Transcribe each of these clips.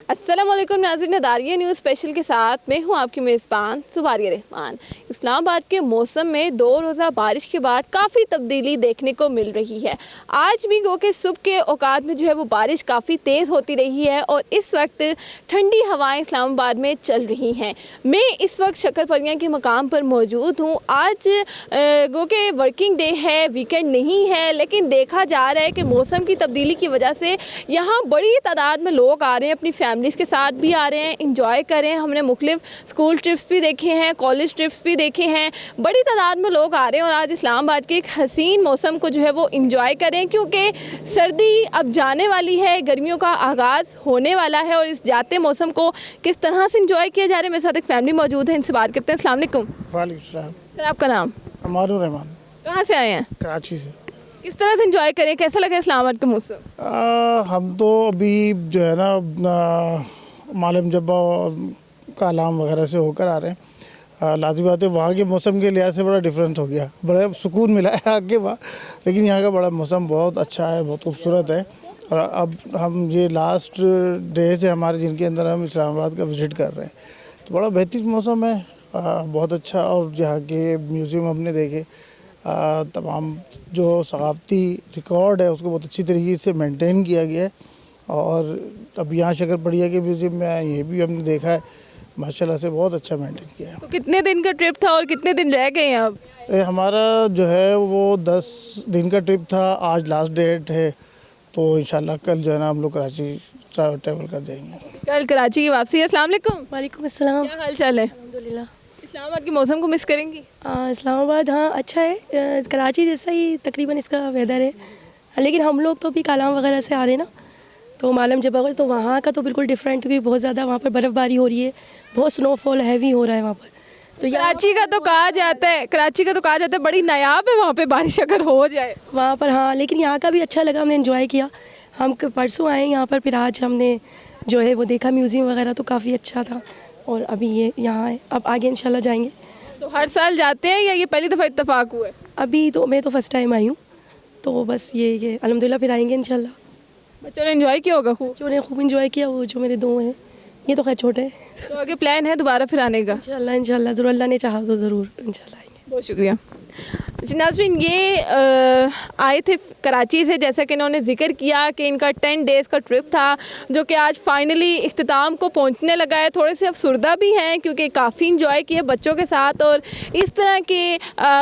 अस्सलाम वालेकुम नाज़रीन, अदारिया न्यूज़ स्पेशल के साथ मैं हूं आपकी मेज़बान सुबारिया रहमान। इस्लामाबाद के मौसम में 2 रोज़ा बारिश के बाद काफ़ी तब्दीली देखने को मिल रही है। आज भी गो के सुबह के औकात में जो है वो बारिश काफ़ी तेज़ होती रही है और इस वक्त ठंडी हवाएं इस्लामाबाद में चल रही हैं। मैं इस वक्त शक्करपरियां के मकाम पर मौजूद हूँ। आज गो के वर्किंग डे है, वीकेंड नहीं है, लेकिन देखा जा रहा है कि मौसम की तब्दीली की वजह से यहाँ बड़ी तादाद में लोग आ रहे हैं, अपनी फैमिलीज़ के साथ भी आ रहे हैं, इंजॉय कर रहे हैं। हमने मुख्तलिफ स्कूल ट्रिप्स भी देखे हैं, कॉलेज ट्रिप्स भी देखे हैं, बड़ी तादाद में लोग आ रहे हैं और आज इस्लामाबाद के एक हसीन मौसम को जो है वो इंजॉय करें, क्योंकि सर्दी अब जाने वाली है, गर्मियों का आगाज़ होने वाला है और इस जाते मौसम को किस तरह से इंजॉय किया जा रहा है। मेरे साथ एक फैमिली मौजूद है, इनसे बात करते हैं। अस्सलाम वालेकुम। वालेकुम। सर, आपका नाम? अमानुर रहमान, कहाँ से आए हैं? कराची से। किस तरह से इंजॉय करें, कैसा लगा इस्लामाबाद का मौसम? हम तो अभी जो है ना मालम जब्बा और कालाम वगैरह से होकर आ रहे हैं। लाज़मी बात है, वहाँ के मौसम के लिहाज से बड़ा डिफरेंट हो गया, बड़ा सुकून मिला है आगे वहाँ, लेकिन यहाँ का बड़ा मौसम बहुत अच्छा है, बहुत खूबसूरत है। और अब हम ये लास्ट डे से हमारे जिनके अंदर हम इस्लामाबाद का विज़िट कर रहे हैं, तो बड़ा बेहतरीन मौसम है, बहुत अच्छा। और यहाँ के म्यूज़ियम हमने देखे, तमाम जो सकाफ़ती रिकॉर्ड है उसको बहुत अच्छी तरीके से मेंटेन किया गया है। और अब यहाँ शक्करपड़िया के म्यूज़ियम में आए, ये भी हमने देखा है, माशाल्लाह से बहुत अच्छा मेंटेन किया है। तो कितने दिन का ट्रिप था और कितने दिन रह गए हैं अब? हमारा जो है वो 10 दिन का ट्रिप था, आज लास्ट डेट है, तो इंशाल्लाह कल जो है ना हम लोग कराची ट्रैवल कर जाएंगे। कल कराची की वापसी है। अस्सलाम वालेकुम। वालेकुम अस्सलाम। क्या हाल चाल है? अल्हम्दुलिल्लाह। इस्लामाबाद के मौसम को मिस करेंगी? इस्लामाबाद हाँ अच्छा है, कराची जैसा ही तकरीबन इसका वेदर है, लेकिन हम लोग तो भी कालाम वगैरह से आ रहे हैं ना, तो मालम जबा तो वहाँ का तो बिल्कुल डिफरेंट, क्योंकि बहुत ज़्यादा वहाँ पर बर्फ़बारी हो रही है, बहुत स्नोफॉल हैवी हो रहा है वहाँ पर। तो कराची का तो कहा जाता है, बड़ी नायाब है वहाँ पे बारिश अगर हो जाए वहाँ पर। हाँ, लेकिन यहाँ का भी अच्छा लगा, हमने इन्जॉय किया। हम परसों आए यहाँ पर, फिर आज हमने जो है वो देखा म्यूज़ियम वगैरह, तो काफ़ी अच्छा था। और अभी ये यहाँ है, अब आगे इंशाल्लाह जाएंगे। तो हर साल जाते हैं या ये पहली दफ़ा इत्तेफाक हुआ है? अभी तो मैं तो फर्स्ट टाइम आई हूँ, तो बस ये अल्हम्दुलिल्लाह फिर आएंगे इंशाल्लाह। बच्चों ने एंजॉय किया होगा खूब? बच्चों ने खूब इंजॉय किया, वो जो मेरे 2 हैं, ये तो खैर छोटे हैं। तो आगे प्लान है दोबारा फिर आने का? इंशाल्लाह ज़रूर, अल्लाह ने चाहा तो ज़रूर इंशाल्लाह आएंगे। बहुत शुक्रिया। जी नाज़रीन, ये आए थे कराची से, जैसा कि इन्होंने ज़िक्र किया कि इनका 10 डेज़ का ट्रिप था, जो कि आज फाइनली इख्तिताम को पहुंचने लगा है। थोड़े से अफसुर्दा भी हैं क्योंकि काफ़ी इंजॉय किए बच्चों के साथ, और इस तरह की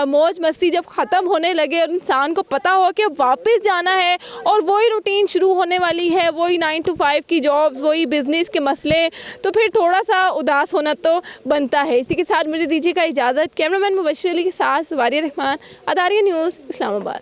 मौज मस्ती जब ख़त्म होने लगे और इंसान को पता हो कि अब वापस जाना है और वही रूटीन शुरू होने वाली है, वही 9 to 5 की जॉब्स, वही बिज़नेस के मसले, तो फिर थोड़ा सा उदास होना तो बनता है। इसी के साथ मुझे दीजिएगा इजाज़त। कैमरामैन मुबश्शिर अली के साथ सुबारिया रहमान, अदारिया न्यूज़ इस्लामाबाद।